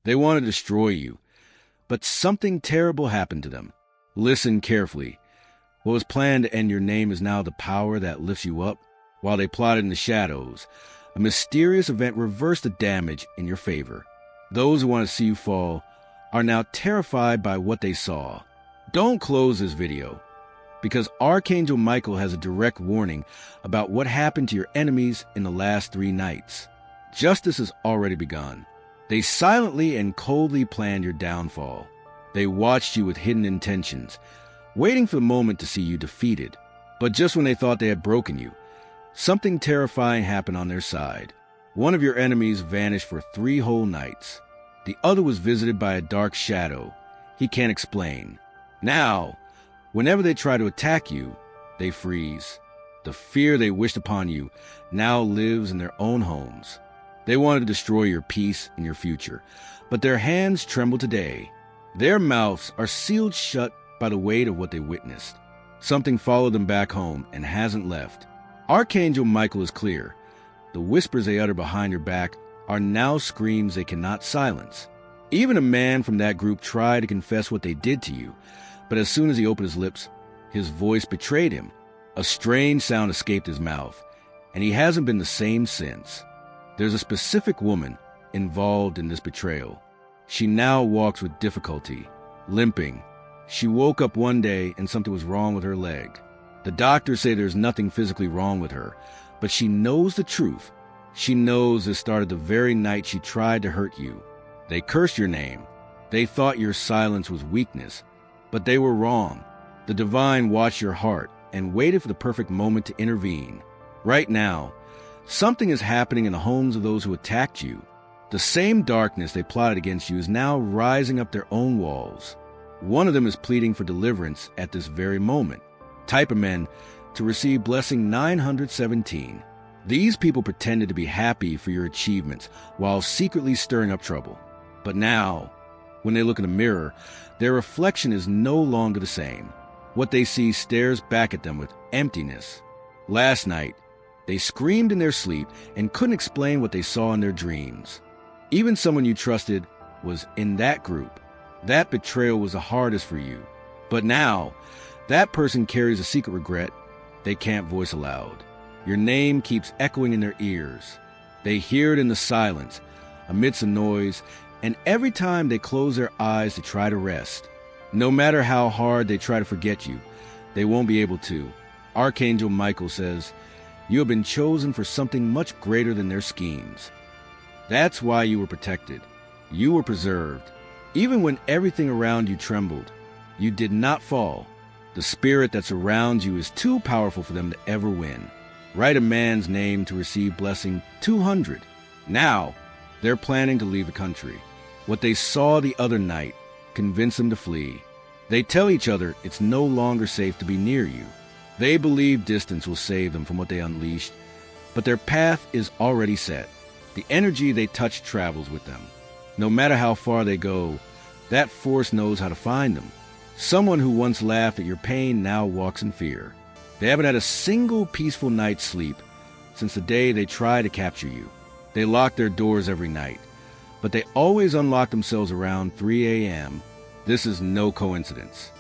They want to destroy you. But something terrible happened to them. Listen carefully. What was planned to end your name is now the power that lifts you up. While they plotted in the shadows, a mysterious event reversed the damage in your favor. Those who want to see you fall are now terrified by what they saw. Don't close this video, because Archangel Michael has a direct warning about what happened to your enemies in the last 3 nights. Justice has already begun. They silently and coldly planned your downfall. They watched you with hidden intentions, waiting for the moment to see you defeated. But just when they thought they had broken you, something terrifying happened on their side. One of your enemies vanished for 3 whole nights. The other was visited by a dark shadow he can't explain. Now, whenever they try to attack you, they freeze. The fear they wished upon you now lives in their own homes. They wanted to destroy your peace and your future, but their hands tremble today. Their mouths are sealed shut by the weight of what they witnessed. Something followed them back home and hasn't left. Archangel Michael is clear. The whispers they utter behind your back are now screams they cannot silence. Even a man from that group tried to confess what they did to you, but as soon as he opened his lips, his voice betrayed him. A strange sound escaped his mouth, and he hasn't been the same since. There's a specific woman involved in this betrayal. She now walks with difficulty, limping. She woke up one day and something was wrong with her leg. The doctors say there's nothing physically wrong with her, but she knows the truth. She knows this started the very night she tried to hurt you. They cursed your name. They thought your silence was weakness, but they were wrong. The divine watched your heart and waited for the perfect moment to intervene. Right now, something is happening in the homes of those who attacked you. The same darkness they plotted against you is now rising up their own walls. One of them is pleading for deliverance at this very moment. Type amen to receive blessing 917. These people pretended to be happy for your achievements while secretly stirring up trouble. But now, when they look in the mirror, their reflection is no longer the same. What they see stares back at them with emptiness. Last night, they screamed in their sleep and couldn't explain what they saw in their dreams. Even someone you trusted was in that group. That betrayal was the hardest for you. But now, that person carries a secret regret they can't voice aloud. Your name keeps echoing in their ears. They hear it in the silence, amidst the noise, and every time they close their eyes to try to rest. No matter how hard they try to forget you, they won't be able to. Archangel Michael says, you have been chosen for something much greater than their schemes. That's why you were protected. You were preserved. Even when everything around you trembled, you did not fall. The spirit that surrounds you is too powerful for them to ever win. Write a man's name to receive blessing 200. Now, they're planning to leave the country. What they saw the other night convinced them to flee. They tell each other it's no longer safe to be near you. They believe distance will save them from what they unleashed, but their path is already set. The energy they touch travels with them. No matter how far they go, that force knows how to find them. Someone who once laughed at your pain now walks in fear. They haven't had a single peaceful night's sleep since the day they tried to capture you. They lock their doors every night, but they always unlock themselves around 3 a.m. This is no coincidence.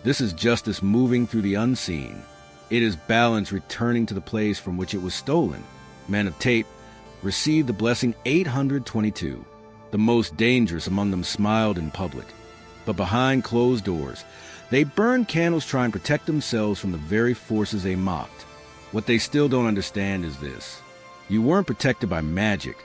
This is justice moving through the unseen. It is balance returning to the place from which it was stolen. Men of tape received the blessing 822. The most dangerous among them smiled in public. But behind closed doors, they burned candles trying to protect themselves from the very forces they mocked. What they still don't understand is this. You weren't protected by magic,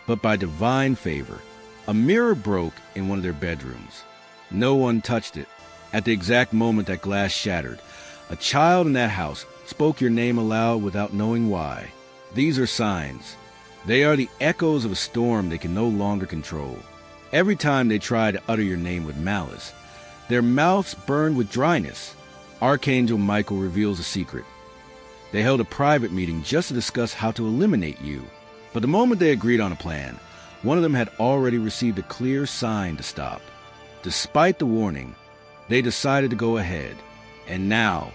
but by divine favor. A mirror broke in one of their bedrooms. No one touched it. At the exact moment that glass shattered, a child in that house spoke your name aloud without knowing why. These are signs. They are the echoes of a storm they can no longer control. Every time they try to utter your name with malice, their mouths burned with dryness. Archangel Michael reveals a secret. They held a private meeting just to discuss how to eliminate you. But the moment they agreed on a plan, one of them had already received a clear sign to stop. Despite the warning, they decided to go ahead. And now,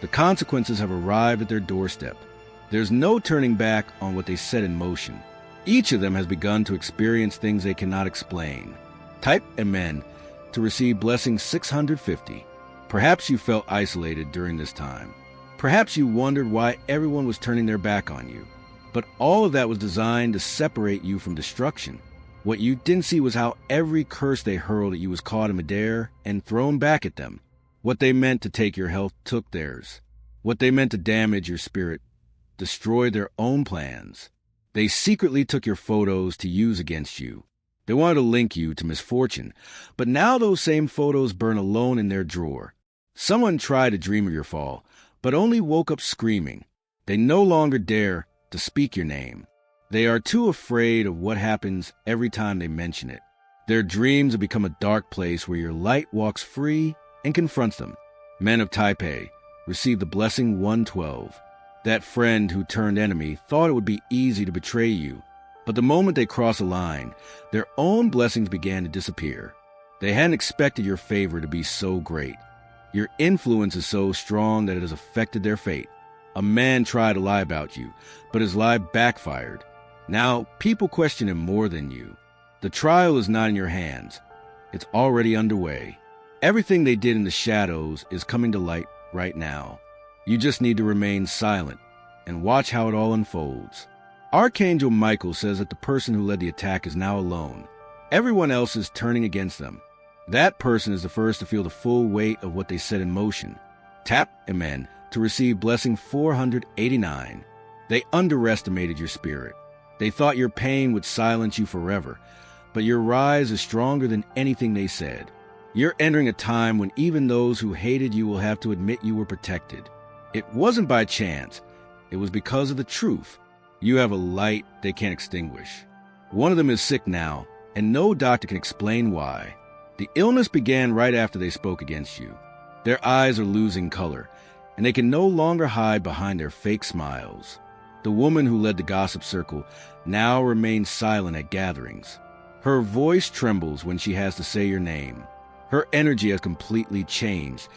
the consequences have arrived at their doorstep. There's no turning back on what they set in motion. Each of them has begun to experience things they cannot explain. Type Amen to receive blessing 650. Perhaps you felt isolated during this time. Perhaps you wondered why everyone was turning their back on you. But all of that was designed to separate you from destruction. What you didn't see was how every curse they hurled at you was caught in midair and thrown back at them. What they meant to take your health took theirs. What they meant to damage your spirit destroyed their own plans. They secretly took your photos to use against you. They wanted to link you to misfortune, but now those same photos burn alone in their drawer. Someone tried to dream of your fall, but only woke up screaming. They no longer dare to speak your name. They are too afraid of what happens every time they mention it. Their dreams have become a dark place where your light walks free and confronts them. Men of Taipei, receive the blessing 112. That friend who turned enemy thought it would be easy to betray you, but the moment they cross a line, their own blessings began to disappear. They hadn't expected your favor to be so great. Your influence is so strong that it has affected their fate. A man tried to lie about you, but his lie backfired. Now, people question him more than you. The trial is not in your hands. It's already underway. Everything they did in the shadows is coming to light right now. You just need to remain silent and watch how it all unfolds. Archangel Michael says that the person who led the attack is now alone. Everyone else is turning against them. That person is the first to feel the full weight of what they set in motion. Tap Amen to receive blessing 489. They underestimated your spirit. They thought your pain would silence you forever, but your rise is stronger than anything they said. You're entering a time when even those who hated you will have to admit you were protected. It wasn't by chance. It was because of the truth. You have a light they can't extinguish. One of them is sick now, and no doctor can explain why. The illness began right after they spoke against you. Their eyes are losing color, and they can no longer hide behind their fake smiles. The woman who led the gossip circle now remains silent at gatherings. Her voice trembles when she has to say your name. Her energy has completely changed,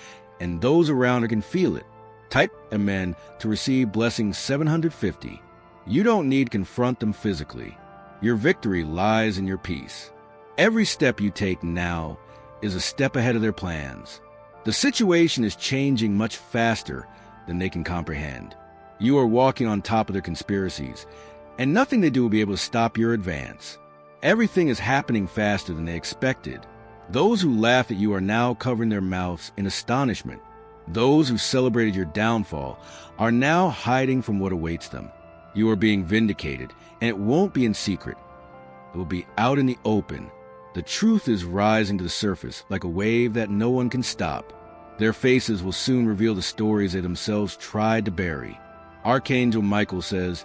and those around her can feel it. Type Amen to receive blessing 750. You don't need to confront them physically. Your victory lies in your peace. Every step you take now is a step ahead of their plans. The situation is changing much faster than they can comprehend. You are walking on top of their conspiracies, and nothing they do will be able to stop your advance. Everything is happening faster than they expected. Those who laughed at you are now covering their mouths in astonishment. Those who celebrated your downfall are now hiding from what awaits them. You are being vindicated, and it won't be in secret. It will be out in the open. The truth is rising to the surface like a wave that no one can stop. Their faces will soon reveal the stories they themselves tried to bury. Archangel Michael says,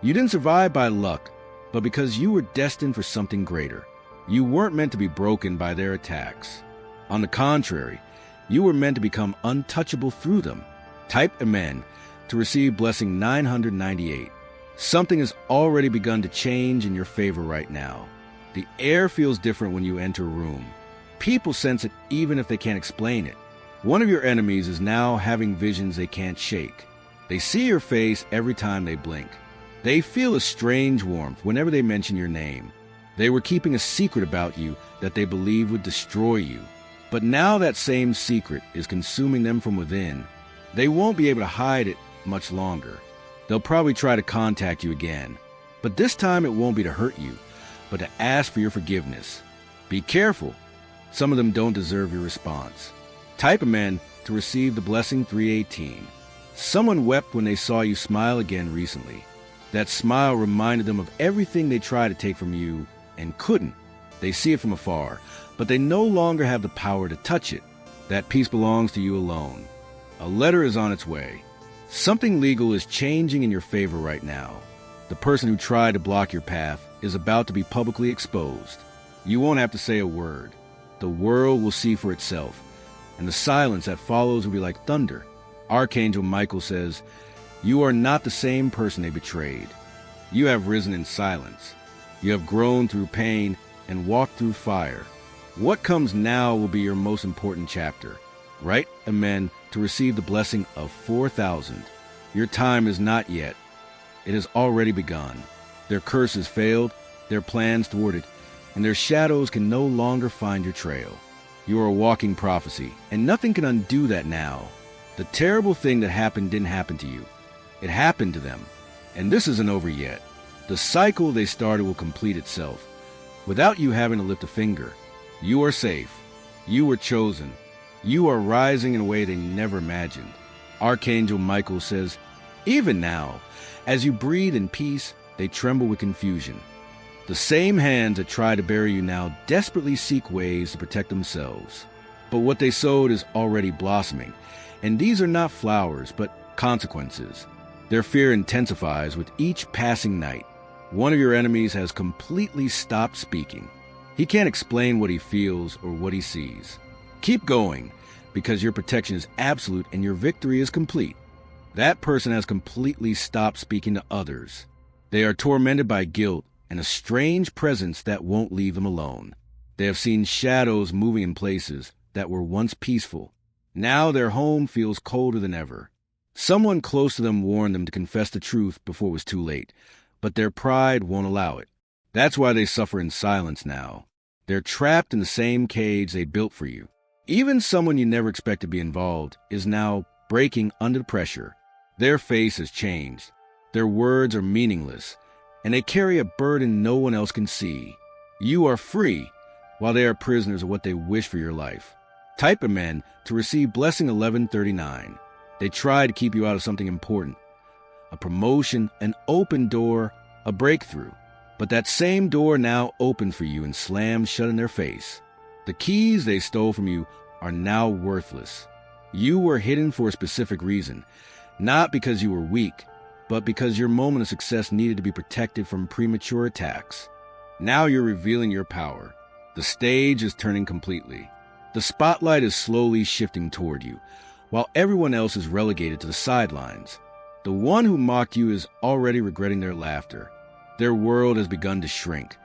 you didn't survive by luck, but because you were destined for something greater. You weren't meant to be broken by their attacks. On the contrary, you were meant to become untouchable through them. Type Amen to receive blessing 998. Something has already begun to change in your favor right now. The air feels different when you enter a room. People sense it even if they can't explain it. One of your enemies is now having visions they can't shake. They see your face every time they blink. They feel a strange warmth whenever they mention your name. They were keeping a secret about you that they believed would destroy you. But now that same secret is consuming them from within. They won't be able to hide it much longer. They'll probably try to contact you again. But this time it won't be to hurt you, but to ask for your forgiveness. Be careful. Some of them don't deserve your response. Type Amen to receive the blessing 318. Someone wept when they saw you smile again recently. That smile reminded them of everything they tried to take from you and couldn't. They see it from afar, but they no longer have the power to touch it. That peace belongs to you alone. A letter is on its way. Something legal is changing in your favor right now. The person who tried to block your path is about to be publicly exposed. You won't have to say a word. The world will see for itself, and the silence that follows will be like thunder. Archangel Michael says, you are not the same person they betrayed. You have risen in silence. You have grown through pain and walked through fire. What comes now will be your most important chapter. Write Amen to receive the blessing of 4,000. Your time is not yet. It has already begun. Their curse has failed, their plans thwarted, and their shadows can no longer find your trail. You are a walking prophecy, and nothing can undo that now. The terrible thing that happened didn't happen to you. It happened to them. And this isn't over yet. The cycle they started will complete itself, without you having to lift a finger. You are safe. You were chosen. You are rising in a way they never imagined. Archangel Michael says, even now, as you breathe in peace, they tremble with confusion. The same hands that try to bury you now desperately seek ways to protect themselves. But what they sowed is already blossoming, and these are not flowers, but consequences. Their fear intensifies with each passing night. One of your enemies has completely stopped speaking. He can't explain what he feels or what he sees. Keep going, because your protection is absolute and your victory is complete. That person has completely stopped speaking to others. They are tormented by guilt and a strange presence that won't leave them alone. They have seen shadows moving in places that were once peaceful. Now their home feels colder than ever. Someone close to them warned them to confess the truth before it was too late, but their pride won't allow it. That's why they suffer in silence now. They're trapped in the same cage they built for you. Even someone you never expect to be involved is now breaking under the pressure. Their face has changed. Their words are meaningless, and they carry a burden no one else can see. You are free, while they are prisoners of what they wish for your life. Type Amen to receive Blessing 1139. They try to keep you out of something important. A promotion, an open door, a breakthrough. But that same door now opened for you and slammed shut in their face. The keys they stole from you are now worthless. You were hidden for a specific reason, not because you were weak, but because your moment of success needed to be protected from premature attacks. Now you're revealing your power. The stage is turning completely. The spotlight is slowly shifting toward you, while everyone else is relegated to the sidelines. The one who mocked you is already regretting their laughter. Their world has begun to shrink.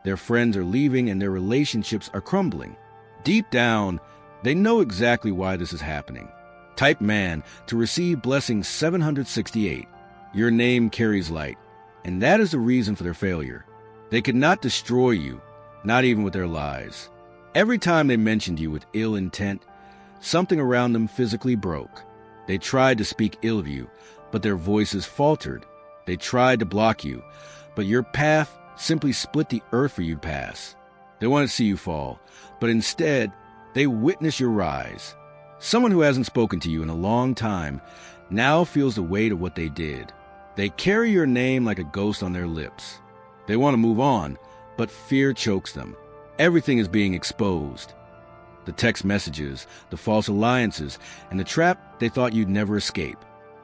Their friends are leaving and their relationships are crumbling. Deep down, they know exactly why this is happening. Type Man to receive Blessing 768. Your name carries light, and that is the reason for their failure. They could not destroy you, not even with their lies. Every time they mentioned you with ill intent, something around them physically broke. They tried to speak ill of you, but their voices faltered. They tried to block you, but your path simply split the earth for you to pass. They want to see you fall, but instead, they witness your rise. Someone who hasn't spoken to you in a long time now feels the weight of what they did. They carry your name like a ghost on their lips. They want to move on, but fear chokes them. Everything is being exposed. The text messages, the false alliances, and the trap they thought you'd never escape.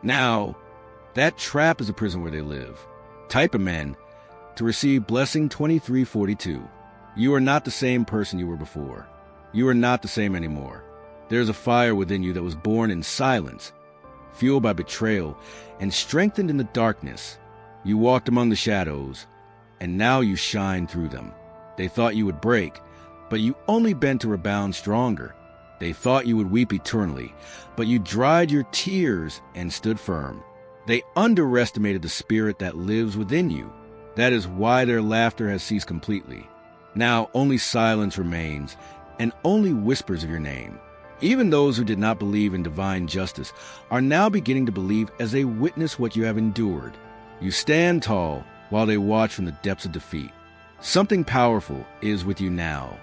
Now, that trap is a prison where they live. Type Amen to receive Blessing 2342. You are not the same person you were before. You are not the same anymore. There is a fire within you that was born in silence, fueled by betrayal, and strengthened in the darkness. You walked among the shadows, and now you shine through them. They thought you would break, but you only bent to rebound stronger. They thought you would weep eternally, but you dried your tears and stood firm. They underestimated the spirit that lives within you. That is why their laughter has ceased completely. Now only silence remains, and only whispers of your name. Even those who did not believe in divine justice are now beginning to believe as they witness what you have endured. You stand tall while they watch from the depths of defeat. Something powerful is with you now.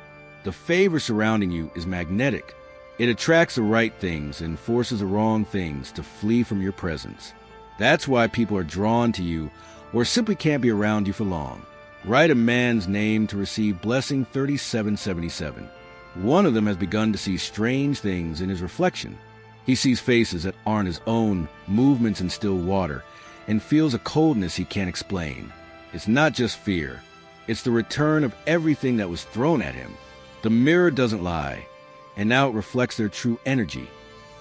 The favor surrounding you is magnetic. It attracts the right things and forces the wrong things to flee from your presence. That's why people are drawn to you or simply can't be around you for long. Write a man's name to receive Blessing 3777. One of them has begun to see strange things in his reflection. He sees faces that aren't his own, movements in still water, and feels a coldness he can't explain. It's not just fear. It's the return of everything that was thrown at him. The mirror doesn't lie, and now it reflects their true energy.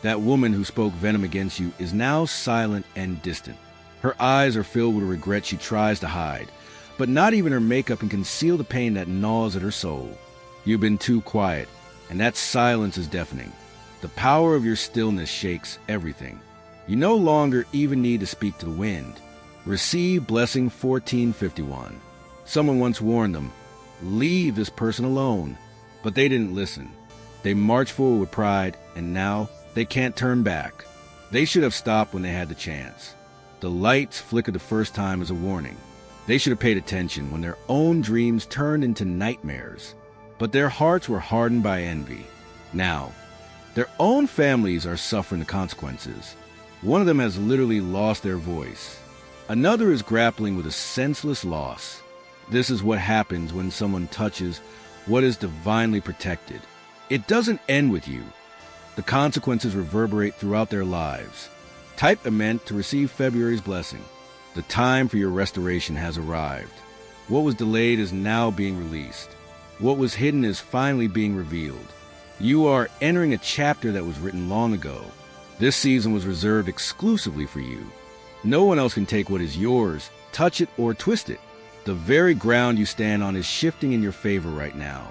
That woman who spoke venom against you is now silent and distant. Her eyes are filled with a regret she tries to hide, but not even her makeup can conceal the pain that gnaws at her soul. You've been too quiet, and that silence is deafening. The power of your stillness shakes everything. You no longer even need to speak to the wind. Receive Blessing 1451. Someone once warned them, Leave this person alone. But they didn't listen. They marched forward with pride, and now they can't turn back. They should have stopped when they had the chance. The lights flickered the first time as a warning. They should have paid attention when their own dreams turned into nightmares. But their hearts were hardened by envy. Now, their own families are suffering the consequences. One of them has literally lost their voice. Another is grappling with a senseless loss. This is what happens when someone touches what is divinely protected. It doesn't end with you. The consequences reverberate throughout their lives. Type Amen to receive February's blessing. The time for your restoration has arrived. What was delayed is now being released. What was hidden is finally being revealed. You are entering a chapter that was written long ago. This season was reserved exclusively for you. No one else can take what is yours, touch it, or twist it. The very ground you stand on is shifting in your favor right now.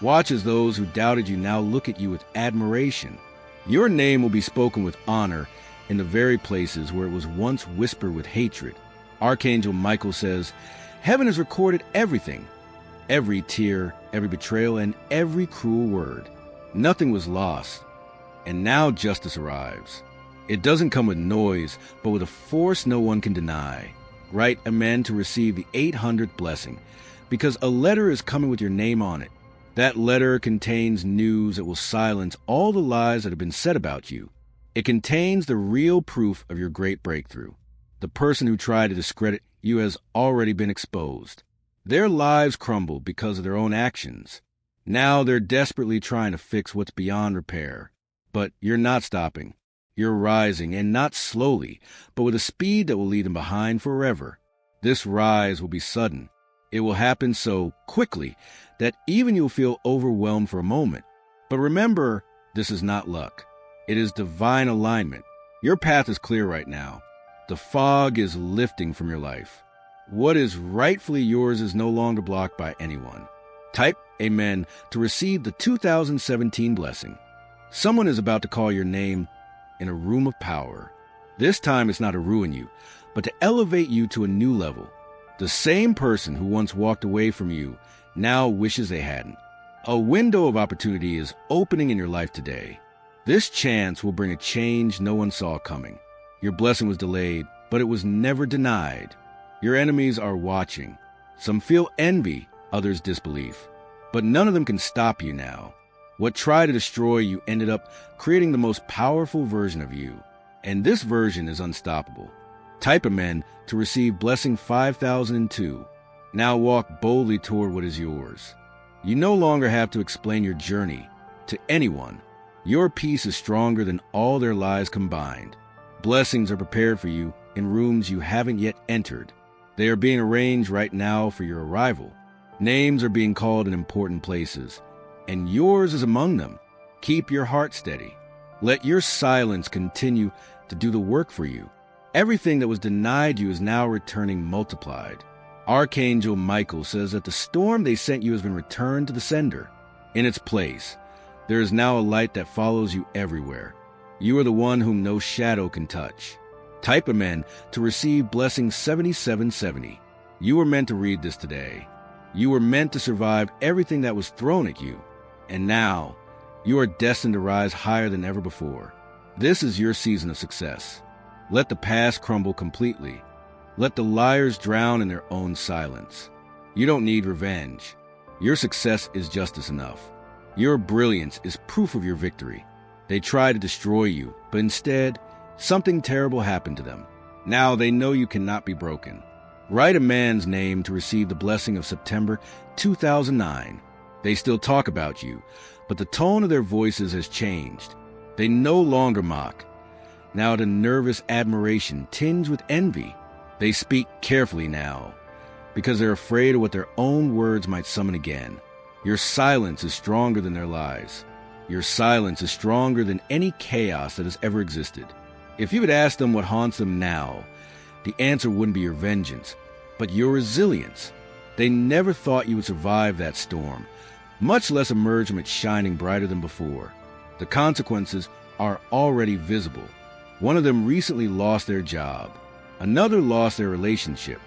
Watch as those who doubted you now look at you with admiration. Your name will be spoken with honor in the very places where it was once whispered with hatred. Archangel Michael says, "Heaven has recorded everything. Every tear, every betrayal, and every cruel word. Nothing was lost. And now justice arrives. It doesn't come with noise, but with a force no one can deny. Write Amen to receive the 800th blessing, because a letter is coming with your name on it. That letter contains news that will silence all the lies that have been said about you. It contains the real proof of your great breakthrough. The person who tried to discredit you has already been exposed. Their lives crumble because of their own actions. Now they're desperately trying to fix what's beyond repair. But you're not stopping. You're rising, and not slowly, but with a speed that will leave them behind forever. This rise will be sudden. It will happen so quickly that even you'll feel overwhelmed for a moment. But remember, this is not luck. It is divine alignment. Your path is clear right now. The fog is lifting from your life. What is rightfully yours is no longer blocked by anyone. Type Amen to receive the 2017 blessing. Someone is about to call your name in a room of power. This time it's not to ruin you, but to elevate you to a new level. The same person who once walked away from you now wishes they hadn't. A window of opportunity is opening in your life today. This chance will bring a change no one saw coming. Your blessing was delayed, but it was never denied. Your enemies are watching. Some feel envy, others disbelief. But none of them can stop you now. What tried to destroy you ended up creating the most powerful version of you. And this version is unstoppable. Type Amen to receive blessing 5002. Now walk boldly toward what is yours. You no longer have to explain your journey to anyone. Your peace is stronger than all their lies combined. Blessings are prepared for you in rooms you haven't yet entered. They are being arranged right now for your arrival. Names are being called in important places, and yours is among them. Keep your heart steady. Let your silence continue to do the work for you. Everything that was denied you is now returning multiplied. Archangel Michael says that the storm they sent you has been returned to the sender. In its place, there is now a light that follows you everywhere. You are the one whom no shadow can touch. Type Amen to receive blessing 7770. You were meant to read this today. You were meant to survive everything that was thrown at you. And now, you are destined to rise higher than ever before. This is your season of success. Let the past crumble completely. Let the liars drown in their own silence. You don't need revenge. Your success is justice enough. Your brilliance is proof of your victory. They tried to destroy you, but instead, something terrible happened to them. Now they know you cannot be broken. Write a man's name to receive the blessing of September 2009. They still talk about you, but the tone of their voices has changed. They no longer mock. Now the nervous admiration tinged with envy. They speak carefully now, because they're afraid of what their own words might summon again. Your silence is stronger than their lies. Your silence is stronger than any chaos that has ever existed. If you had asked them what haunts them now, the answer wouldn't be your vengeance, but your resilience. They never thought you would survive that storm, much less emerge from it shining brighter than before. The consequences are already visible. One of them recently lost their job. Another lost their relationship.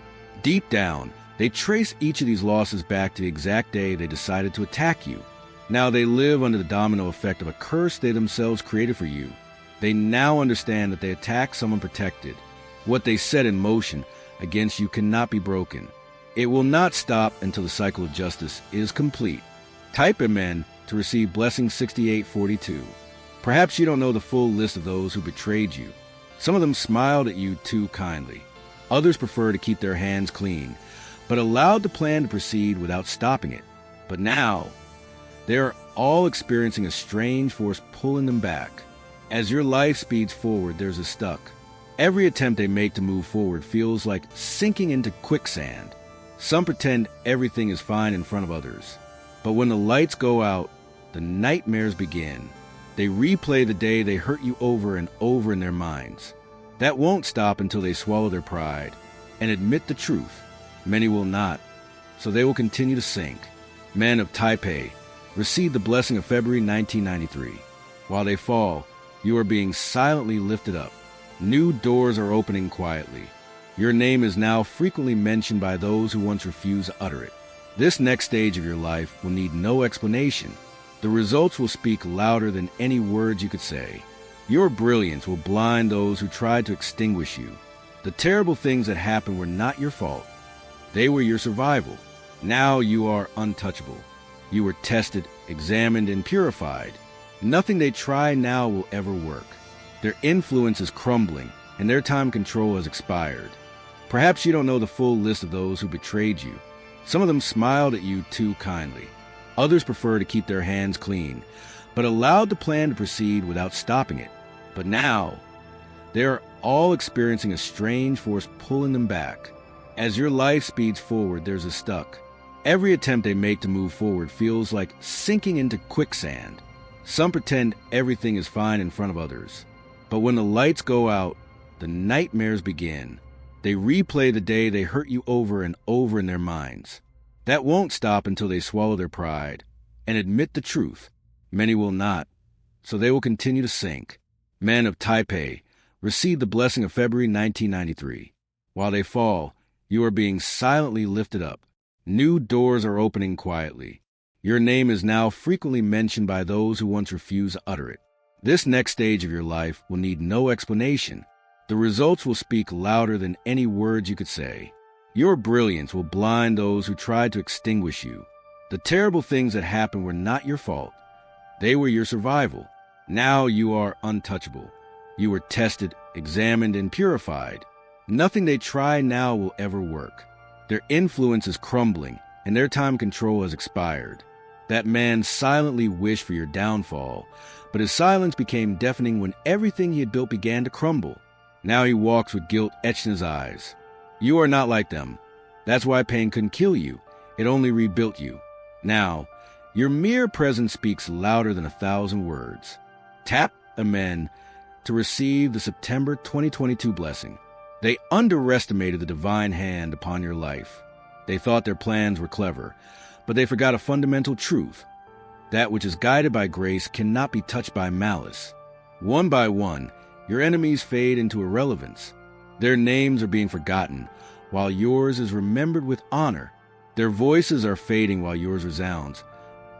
Deep down, They trace each of these losses back to the exact day they decided to attack you. Now they live under the domino effect of a curse they themselves created for you. They now understand that they attacked someone protected. What they set in motion against you cannot be broken. It will not stop until the cycle of justice is complete. Type Amen to receive Blessing 6842. Perhaps you don't know the full list of those who betrayed you. Some of them smiled at you too kindly. Others prefer to keep their hands clean, but allowed the plan to proceed without stopping it. But now, they are all experiencing a strange force pulling them back. As your life speeds forward, there's a stuck. Every attempt they make to move forward feels like sinking into quicksand. Some pretend everything is fine in front of others. But when the lights go out, the nightmares begin. They replay the day they hurt you over and over in their minds. That won't stop until they swallow their pride and admit the truth. Many will not, so they will continue to sink. Men of Taipei, receive the blessing of February 1993. While they fall, you are being silently lifted up. New doors are opening quietly. Your name is now frequently mentioned by those who once refused to utter it. This next stage of your life will need no explanation. The results will speak louder than any words you could say. Your brilliance will blind those who tried to extinguish you. The terrible things that happened were not your fault. They were your survival. Now you are untouchable. You were tested, examined, and purified. Nothing they try now will ever work. Their influence is crumbling, and their time control has expired. Perhaps you don't know the full list of those who betrayed you. Some of them smiled at you too kindly. Others prefer to keep their hands clean, but allowed the plan to proceed without stopping it. But now, they are all experiencing a strange force pulling them back. As your life speeds forward, there's a stuck. Every attempt they make to move forward feels like sinking into quicksand. Some pretend everything is fine in front of others. But when the lights go out, the nightmares begin. They replay the day they hurt you over and over in their minds. That won't stop until they swallow their pride and admit the truth. Many will not, so they will continue to sink. Men of Taipei, receive the blessing of February 1993. While they fall, you are being silently lifted up. New doors are opening quietly. Your name is now frequently mentioned by those who once refused to utter it. This next stage of your life will need no explanation. The results will speak louder than any words you could say. Your brilliance will blind those who tried to extinguish you. The terrible things that happened were not your fault. They were your survival. Now you are untouchable. You were tested, examined, and purified. Nothing they try now will ever work. Their influence is crumbling, and their time control has expired. That man silently wished for your downfall, but his silence became deafening when everything he had built began to crumble. Now he walks with guilt etched in his eyes. You are not like them. That's why pain couldn't kill you. It only rebuilt you. Now, your mere presence speaks louder than 1,000 words. Tap Amen to receive the September 2022 blessing. They underestimated the divine hand upon your life. They thought their plans were clever, but they forgot a fundamental truth. That which is guided by grace cannot be touched by malice. One by one, your enemies fade into irrelevance. Their names are being forgotten, while yours is remembered with honor. Their voices are fading while yours resounds,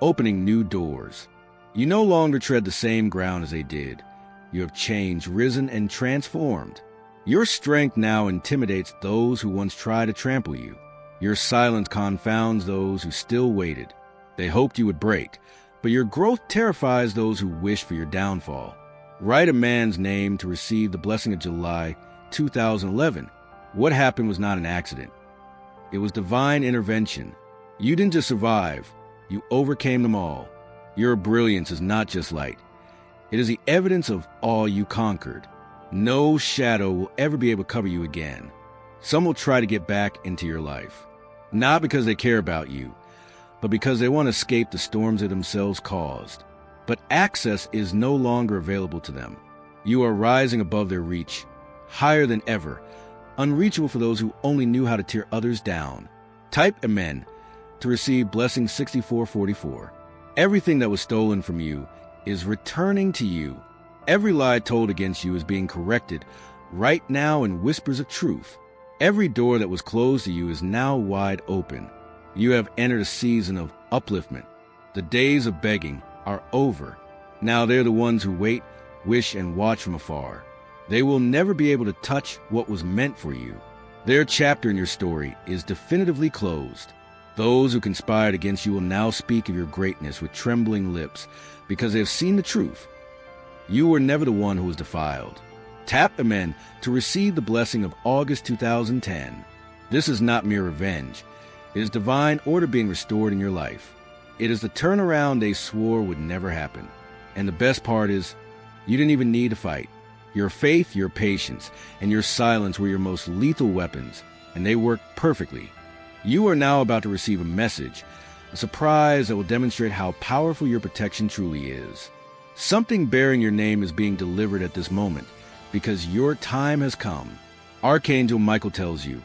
opening new doors. You no longer tread the same ground as they did. You have changed, risen, and transformed. Your strength now intimidates those who once tried to trample you. Your silence confounds those who still waited. They hoped you would break, but your growth terrifies those who wish for your downfall. Write a man's name to receive the blessing of July 2011. What happened was not an accident. It was divine intervention. You didn't just survive, you overcame them all. Your brilliance is not just light. It is the evidence of all you conquered. No shadow will ever be able to cover you again. Some will try to get back into your life, not because they care about you, but because they want to escape the storms they themselves caused. But access is no longer available to them. You are rising above their reach, higher than ever, unreachable for those who only knew how to tear others down. Type Amen to receive Blessing 6444. Everything that was stolen from you is returning to you. Every lie told against you is being corrected right now in whispers of truth. Every door that was closed to you is now wide open. You have entered a season of upliftment. The days of begging are over. Now they're the ones who wait, wish, and watch from afar. They will never be able to touch what was meant for you. Their chapter in your story is definitively closed. Those who conspired against you will now speak of your greatness with trembling lips because they have seen the truth. You were never the one who was defiled. Tap Amen to receive the blessing of August 2010. This is not mere revenge. It is divine order being restored in your life. It is the turnaround they swore would never happen. And the best part is, you didn't even need to fight. Your faith, your patience, and your silence were your most lethal weapons, and they worked perfectly. You are now about to receive a message, a surprise that will demonstrate how powerful your protection truly is. Something bearing your name is being delivered at this moment, because your time has come. Archangel Michael tells you,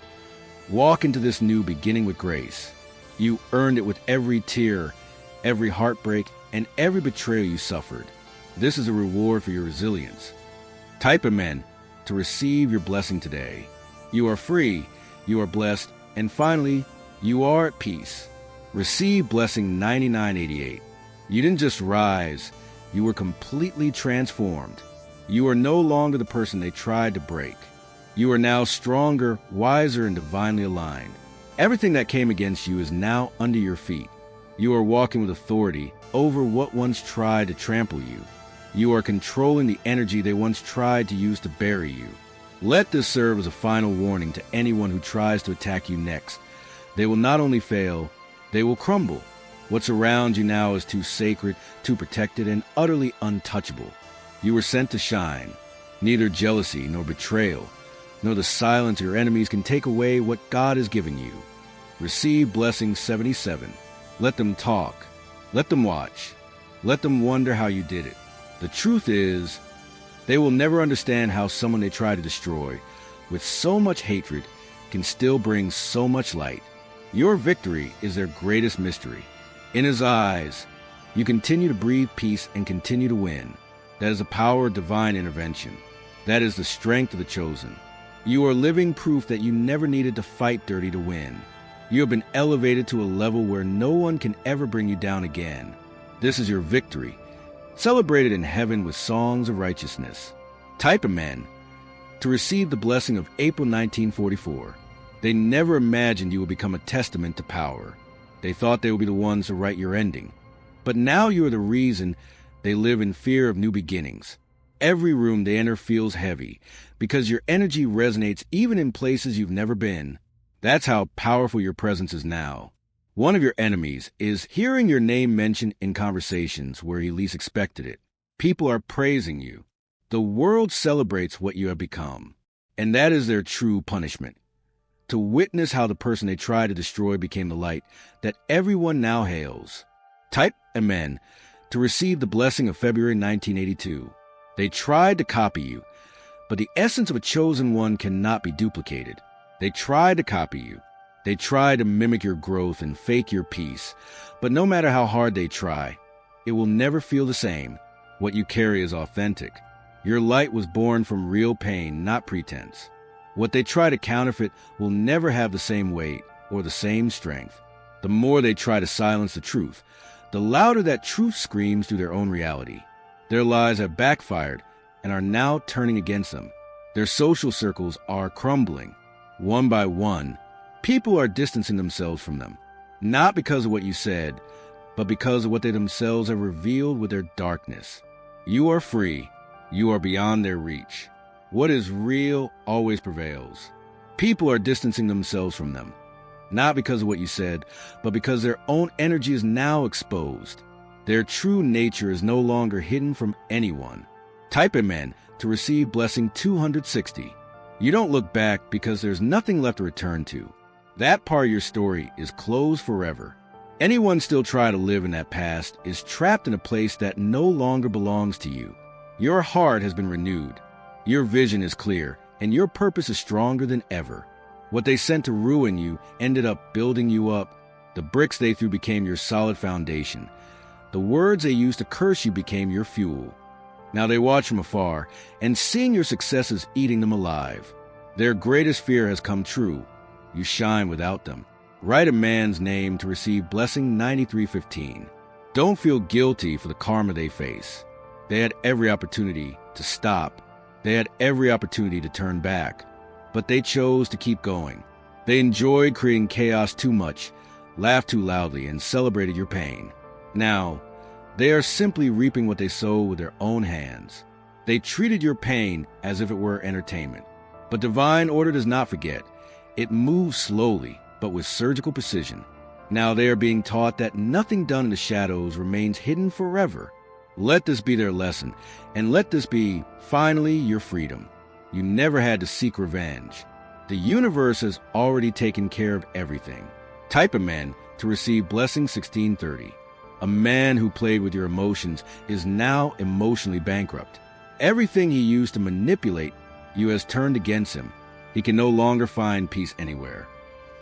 walk into this new beginning with grace. You earned it with every tear, every heartbreak, and every betrayal you suffered. This is a reward for your resilience. Type Amen to receive your blessing today. You are free, you are blessed, and finally, you are at peace. Receive blessing 9988. You didn't just rise, you were completely transformed. You are no longer the person they tried to break. You are now stronger, wiser, and divinely aligned. Everything that came against you is now under your feet. You are walking with authority over what once tried to trample you. You are controlling the energy they once tried to use to bury you. Let this serve as a final warning to anyone who tries to attack you next. They will not only fail, they will crumble. What's around you now is too sacred, too protected, and utterly untouchable. You were sent to shine. Neither jealousy nor betrayal, nor the silence of your enemies can take away what God has given you. Receive blessing 77. Let them talk. Let them watch. Let them wonder how you did it. The truth is, they will never understand how someone they try to destroy with so much hatred can still bring so much light. Your victory is their greatest mystery. In his eyes, you continue to breathe peace and continue to win. That is the power of divine intervention. That is the strength of the chosen. You are living proof that you never needed to fight dirty to win. You have been elevated to a level where no one can ever bring you down again. This is your victory, celebrated in heaven with songs of righteousness. Type Amen to receive the blessing of April 1944. They never imagined you would become a testament to power. They thought they would be the ones to write your ending. But now you are the reason they live in fear of new beginnings. Every room they enter feels heavy because your energy resonates even in places you've never been. That's how powerful your presence is now. One of your enemies is hearing your name mentioned in conversations where he least expected it. People are praising you. The world celebrates what you have become, and that is their true punishment. To witness how the person they tried to destroy became the light that everyone now hails. Type Amen to receive the blessing of February 1982. They tried to copy you, but the essence of a chosen one cannot be duplicated. They tried to copy you. They tried to mimic your growth and fake your peace, but no matter how hard they try, it will never feel the same. What you carry is authentic. Your light was born from real pain, not pretense. What they try to counterfeit will never have the same weight or the same strength. The more they try to silence the truth, the louder that truth screams through their own reality. Their lies have backfired and are now turning against them. Their social circles are crumbling. One by one, people are distancing themselves from them, not because of what you said, but because of what they themselves have revealed with their darkness. You are free. You are beyond their reach. What is real always prevails. People are distancing themselves from them, not because of what you said, but because their own energy is now exposed. Their true nature is no longer hidden from anyone. Type Amen to receive blessing 260. You don't look back because there's nothing left to return to. That part of your story is closed forever. Anyone still trying to live in that past is trapped in a place that no longer belongs to you. Your heart has been renewed. Your vision is clear, and your purpose is stronger than ever. What they sent to ruin you ended up building you up. The bricks they threw became your solid foundation. The words they used to curse you became your fuel. Now they watch from afar, and seeing your success is eating them alive. Their greatest fear has come true. You shine without them. Write a man's name to receive blessing 9315. Don't feel guilty for the karma they face. They had every opportunity to stop. They had every opportunity to turn back. But they chose to keep going. They enjoyed creating chaos too much, laughed too loudly, and celebrated your pain. Now, they are simply reaping what they sow with their own hands. They treated your pain as if it were entertainment. But divine order does not forget. It moves slowly, but with surgical precision. Now they are being taught that nothing done in the shadows remains hidden forever. Let this be their lesson, and let this be, finally, your freedom. You never had to seek revenge. The universe has already taken care of everything. Type a man to receive blessing 1630. A man who played with your emotions is now emotionally bankrupt. Everything he used to manipulate you has turned against him. He can no longer find peace anywhere.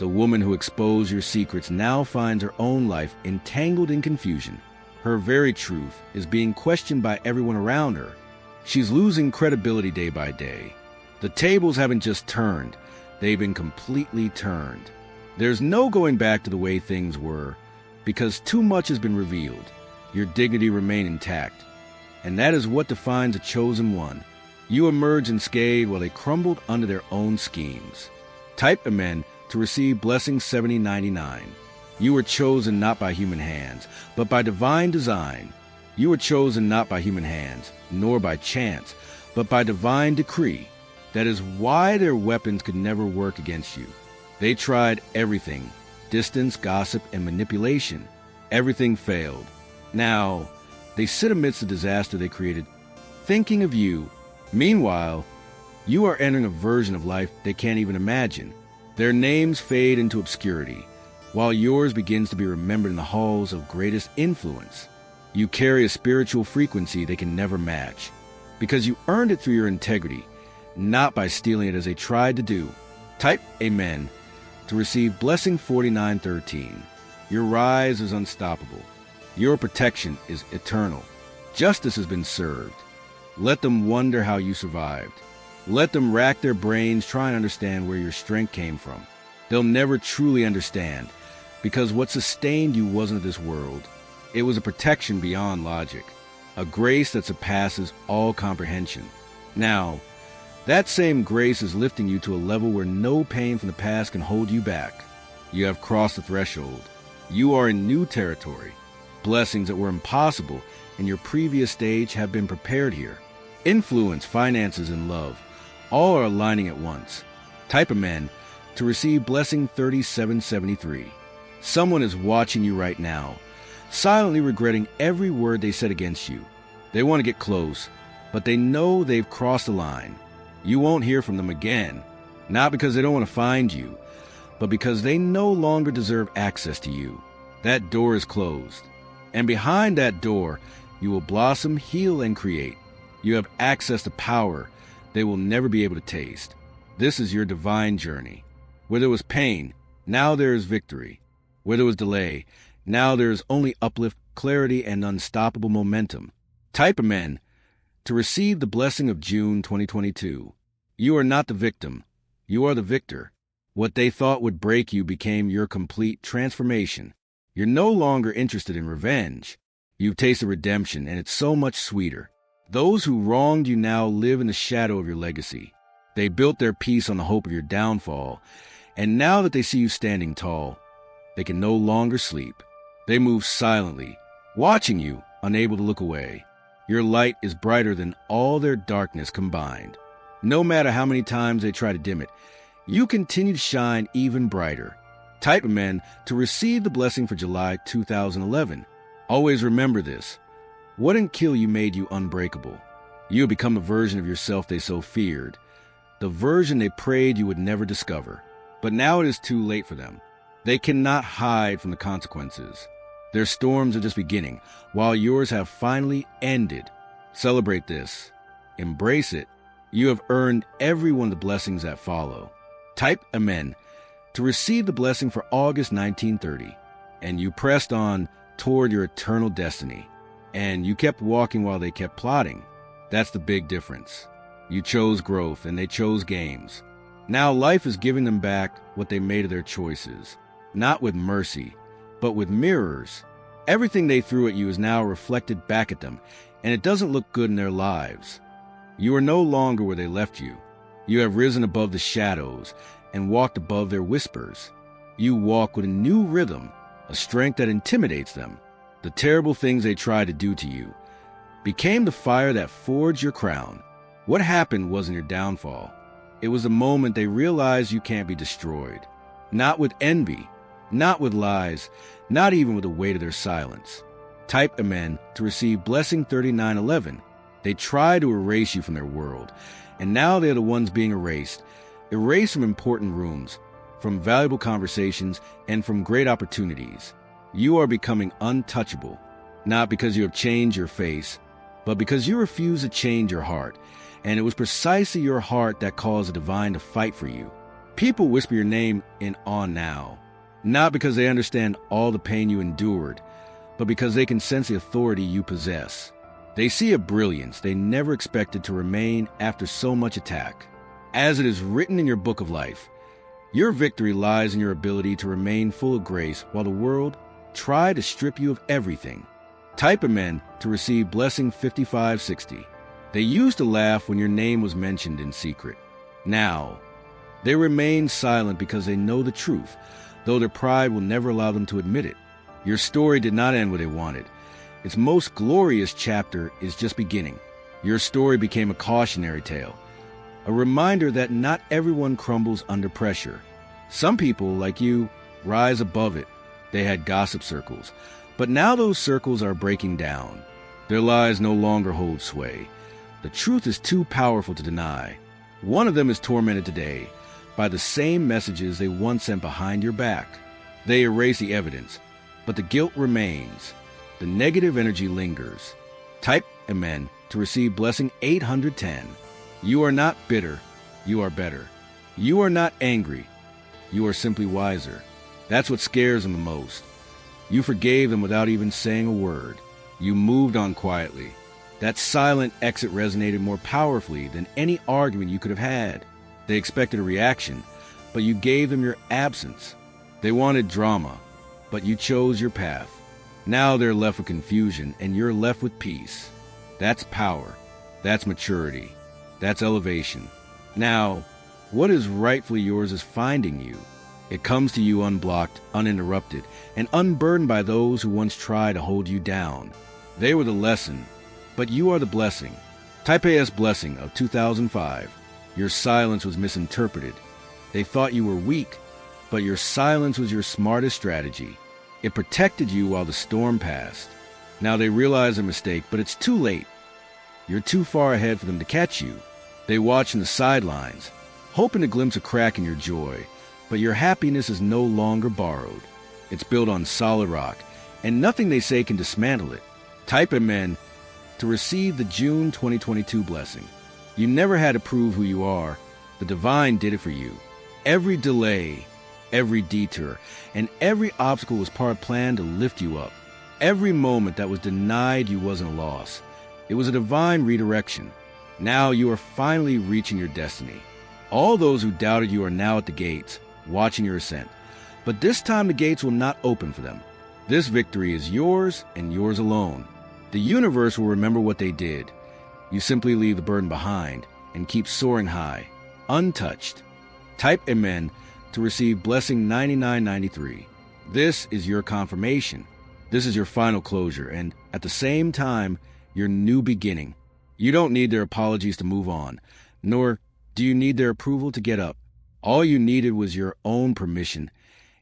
The woman who exposed your secrets now finds her own life entangled in confusion. Her very truth is being questioned by everyone around her. She's losing credibility day by day. The tables haven't just turned, they've been completely turned. There's no going back to the way things were, because too much has been revealed. Your dignity remains intact, and that is what defines a chosen one. You emerged unscathed while they crumbled under their own schemes. Type amen to receive blessing 7099. You were chosen not by human hands, but by divine design. You were chosen not by human hands, nor by chance, but by divine decree. That is why their weapons could never work against you. They tried everything, distance, gossip, and manipulation. Everything failed. Now, they sit amidst the disaster they created, thinking of you. Meanwhile, you are entering a version of life they can't even imagine. Their names fade into obscurity, while yours begins to be remembered in the halls of greatest influence. You carry a spiritual frequency they can never match, because you earned it through your integrity, not by stealing it as they tried to do. Type amen to receive blessing 4913. Your rise is unstoppable. Your protection is eternal. Justice has been served. Let them wonder how you survived. Let them rack their brains trying to understand where your strength came from. They'll never truly understand, because what sustained you wasn't of this world. It was a protection beyond logic, a grace that surpasses all comprehension. Now, that same grace is lifting you to a level where no pain from the past can hold you back. You have crossed the threshold. You are in new territory. Blessings that were impossible in your previous stage have been prepared here. Influence, finances, and love, all are aligning at once. Type amen to receive blessing 3773. Someone is watching you right now, silently regretting every word they said against you. They want to get close, but they know they've crossed the line. You won't hear from them again, not because they don't want to find you, but because they no longer deserve access to you. That door is closed, and behind that door, you will blossom, heal, and create. You have access to power they will never be able to taste. This is your divine journey. Where there was pain, now there is victory. Where there was delay, now there is only uplift, clarity, and unstoppable momentum. Type amen to receive the blessing of June 2022. You are not the victim. You are the victor. What they thought would break you became your complete transformation. You're no longer interested in revenge. You've tasted redemption, and it's so much sweeter. Those who wronged you now live in the shadow of your legacy. They built their peace on the hope of your downfall, and now that they see you standing tall, they can no longer sleep. They move silently, watching you, unable to look away. Your light is brighter than all their darkness combined. No matter how many times they try to dim it, you continue to shine even brighter. Type amen to receive the blessing for July 2011. Always remember this. What didn't kill you made you unbreakable. You have become a version of yourself they so feared, the version they prayed you would never discover. But now it is too late for them. They cannot hide from the consequences. Their storms are just beginning, while yours have finally ended. Celebrate this. Embrace it. You have earned every one of the blessings that follow. Type amen to receive the blessing for August 1930. And you pressed on toward your eternal destiny. And you kept walking while they kept plotting. That's the big difference. You chose growth and they chose games. Now life is giving them back what they made of their choices, not with mercy, but with mirrors. Everything they threw at you is now reflected back at them, and it doesn't look good in their lives. You are no longer where they left you. You have risen above the shadows and walked above their whispers. You walk with a new rhythm, a strength that intimidates them. The terrible things they tried to do to you became the fire that forged your crown. What happened wasn't your downfall. It was the moment they realized you can't be destroyed. Not with envy, not with lies, not even with the weight of their silence. Type Amen to receive blessing 3911. They tried to erase you from their world, and now they're the ones being erased. Erased from important rooms, from valuable conversations, and from great opportunities. You are becoming untouchable, not because you have changed your face, but because you refuse to change your heart. And it was precisely your heart that caused the divine to fight for you. People whisper your name in awe now, not because they understand all the pain you endured, but because they can sense the authority you possess. They see a brilliance they never expected to remain after so much attack. As it is written in your book of life, your victory lies in your ability to remain full of grace while the world tried to strip you of everything. Type Amen to receive blessing 5560. They used to laugh when your name was mentioned in secret. Now, they remain silent because they know the truth, though their pride will never allow them to admit it. Your story did not end where they wanted. Its most glorious chapter is just beginning. Your story became a cautionary tale, a reminder that not everyone crumbles under pressure. Some people, like you, rise above it. They had gossip circles, but now those circles are breaking down. Their lies no longer hold sway. The truth is too powerful to deny. One of them is tormented today by the same messages they once sent behind your back. They erase the evidence, but the guilt remains. The negative energy lingers. Type Amen to receive blessing 810. You are not bitter, you are better. You are not angry, you are simply wiser. That's what scares them the most. You forgave them without even saying a word. You moved on quietly. That silent exit resonated more powerfully than any argument you could have had. They expected a reaction, but you gave them your absence. They wanted drama, but you chose your path. Now they're left with confusion, and you're left with peace. That's power. That's maturity. That's elevation. Now, what is rightfully yours is finding you. It comes to you unblocked, uninterrupted, and unburdened by those who once tried to hold you down. They were the lesson, but you are the blessing. Type AS blessing of 2005. Your silence was misinterpreted. They thought you were weak, but your silence was your smartest strategy. It protected you while the storm passed. Now they realize their mistake, but it's too late. You're too far ahead for them to catch you. They watch in the sidelines, hoping to glimpse a crack in your joy, but your happiness is no longer borrowed. It's built on solid rock, and nothing they say can dismantle it. Type Amen to receive the June 2022 blessing. You never had to prove who you are. The divine did it for you. Every delay, every detour, and every obstacle was part of a plan to lift you up. Every moment that was denied you wasn't a loss. It was a divine redirection. Now you are finally reaching your destiny. All those who doubted you are now at the gates, watching your ascent. But this time the gates will not open for them. This victory is yours and yours alone. The universe will remember what they did. You simply leave the burden behind and keep soaring high, untouched. Type Amen to receive blessing 9993. This is your confirmation. This is your final closure, and at the same time, your new beginning. You don't need their apologies to move on, nor do you need their approval to get up. All you needed was your own permission,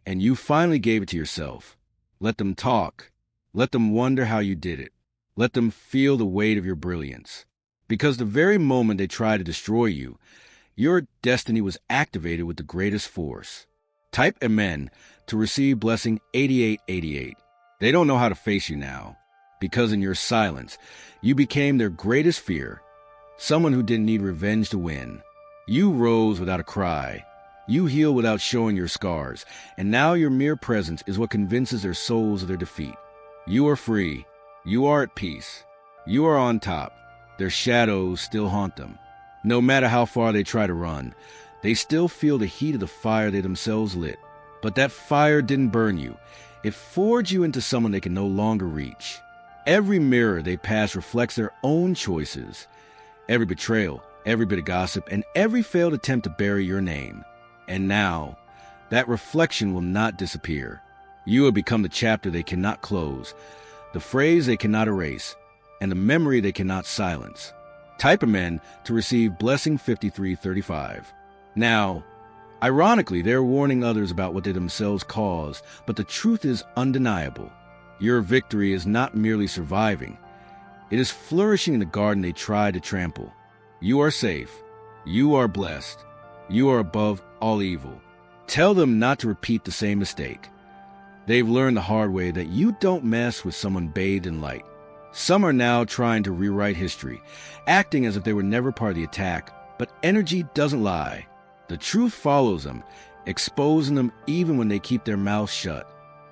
and you finally gave it to yourself. Let them talk. Let them wonder how you did it. Let them feel the weight of your brilliance. Because the very moment they tried to destroy you, your destiny was activated with the greatest force. Type Amen to receive blessing 8888. They don't know how to face you now, because in your silence, you became their greatest fear, someone who didn't need revenge to win. You rose without a cry. You healed without showing your scars, and now your mere presence is what convinces their souls of their defeat. You are free. You are at peace. You are on top. Their shadows still haunt them. No matter how far they try to run, They still feel the heat of the fire they themselves lit. But that fire didn't burn you. It forged you into someone they can no longer reach. Every mirror they pass reflects their own choices. Every betrayal, every bit of gossip, and every failed attempt to bury your name. And now, that reflection will not disappear. You have become the chapter they cannot close, the phrase they cannot erase, and the memory they cannot silence. Type Amen to receive Blessing 5335. Now, ironically, they're warning others about what they themselves caused, but the truth is undeniable. Your victory is not merely surviving. It is flourishing in the garden they tried to trample. You are safe. You are blessed. You are above all evil. Tell them not to repeat the same mistake. They've learned the hard way that you don't mess with someone bathed in light. Some are now trying to rewrite history, acting as if they were never part of the attack, but energy doesn't lie. The truth follows them, exposing them even when they keep their mouths shut.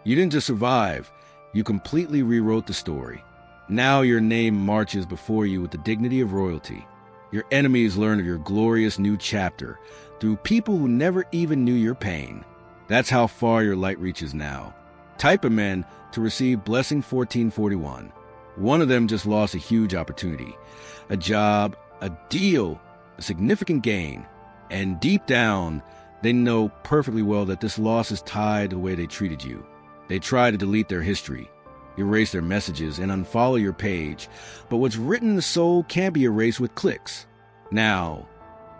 You didn't just survive, you completely rewrote the story. Now your name marches before you with the dignity of royalty. Your enemies learn of your glorious new chapter through people who never even knew your pain. That's how far your light reaches now. Type Amen to receive Blessing 1441. One of them just lost a huge opportunity, a job, a deal, a significant gain. And deep down, they know perfectly well that this loss is tied to the way they treated you. They try to delete their history, erase their messages, and unfollow your page, but what's written in the soul can't be erased with clicks. Now,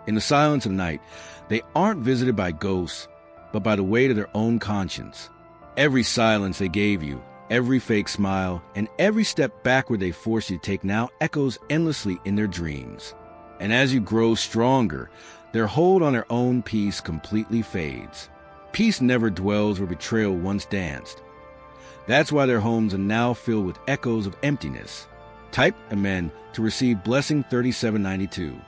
in the silence of the night, they aren't visited by ghosts, but by the weight of their own conscience. Every silence they gave you, every fake smile, and every step backward they forced you to take now echoes endlessly in their dreams. And as you grow stronger, their hold on their own peace completely fades. Peace never dwells where betrayal once danced. That's why their homes are now filled with echoes of emptiness. Type Amen to receive Blessing 3792.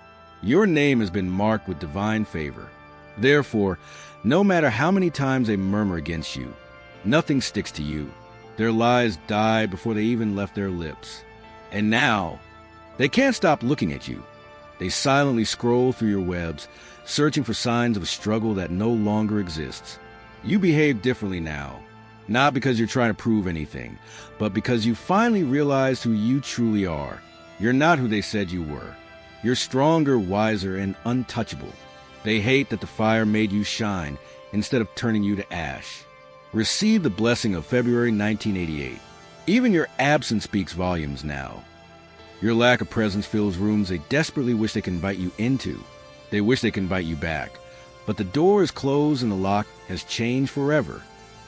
Your name has been marked with divine favor. Therefore, no matter how many times they murmur against you, nothing sticks to you. Their lies die before they even left their lips. And now, they can't stop looking at you. They silently scroll through your webs, searching for signs of a struggle that no longer exists. You behave differently now, not because you're trying to prove anything, but because you finally realized who you truly are. You're not who they said you were. You're stronger, wiser, and untouchable. They hate that the fire made you shine instead of turning you to ash. Receive the blessing of February 1988. Even your absence speaks volumes now. Your lack of presence fills rooms they desperately wish they could invite you into. They wish they could invite you back. But the door is closed and the lock has changed forever.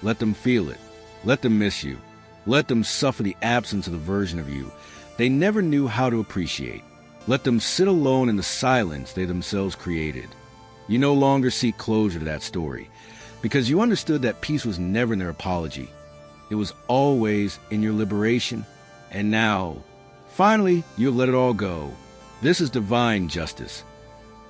Let them feel it. Let them miss you. Let them suffer the absence of the version of you they never knew how to appreciate. Let them sit alone in the silence they themselves created. You no longer seek closure to that story, because you understood that peace was never in their apology. It was always in your liberation. And now, finally, you have let it all go. This is divine justice.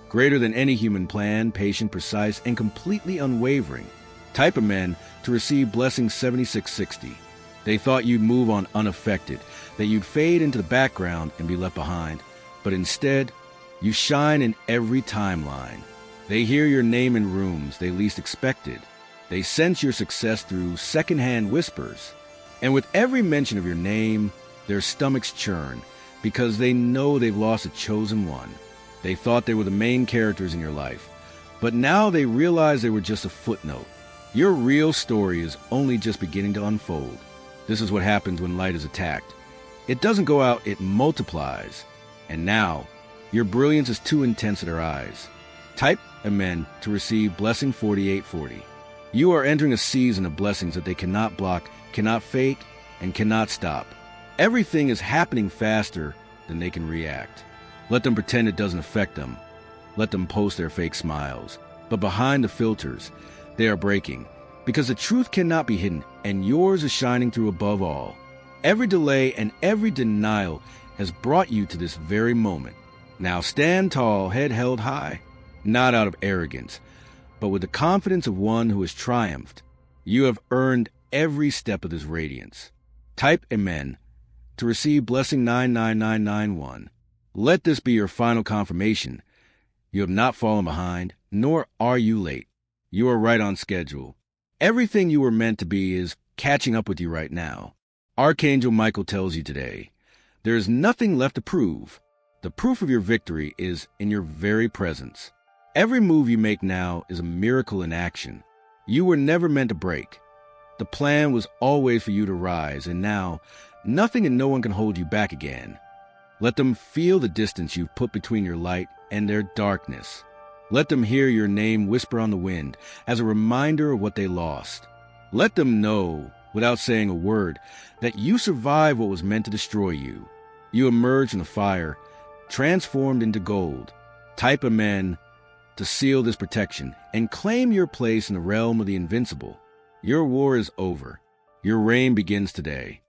Greater than any human plan, patient, precise, and completely unwavering. Type Amen to receive Blessing 7660. They thought you'd move on unaffected, that you'd fade into the background and be left behind. But instead, you shine in every timeline. They hear your name in rooms they least expected. They sense your success through secondhand whispers. And with every mention of your name, their stomachs churn, because they know they've lost a chosen one. They thought they were the main characters in your life, but now they realize they were just a footnote. Your real story is only just beginning to unfold. This is what happens when light is attacked. It doesn't go out, it multiplies. And now, your brilliance is too intense at our eyes. Type Amen to receive Blessing 4840. You are entering a season of blessings that they cannot block, cannot fake, and cannot stop. Everything is happening faster than they can react. Let them pretend it doesn't affect them. Let them post their fake smiles. But behind the filters, they are breaking, because the truth cannot be hidden, and yours is shining through above all. Every delay and every denial has brought you to this very moment. Now stand tall, head held high, not out of arrogance, but with the confidence of one who has triumphed. You have earned every step of this radiance. Type Amen to receive Blessing 99991. Let this be your final confirmation. You have not fallen behind, nor are you late. You are right on schedule. Everything you were meant to be is catching up with you right now. Archangel Michael tells you today, there is nothing left to prove. The proof of your victory is in your very presence. Every move you make now is a miracle in action. You were never meant to break. The plan was always for you to rise, and now nothing and no one can hold you back again. Let them feel the distance you've put between your light and their darkness. Let them hear your name whisper on the wind as a reminder of what they lost. Let them know, without saying a word, that you survived what was meant to destroy you. You emerged from the fire, transformed into gold. Type Amen to seal this protection and claim your place in the realm of the invincible. Your war is over. Your reign begins today.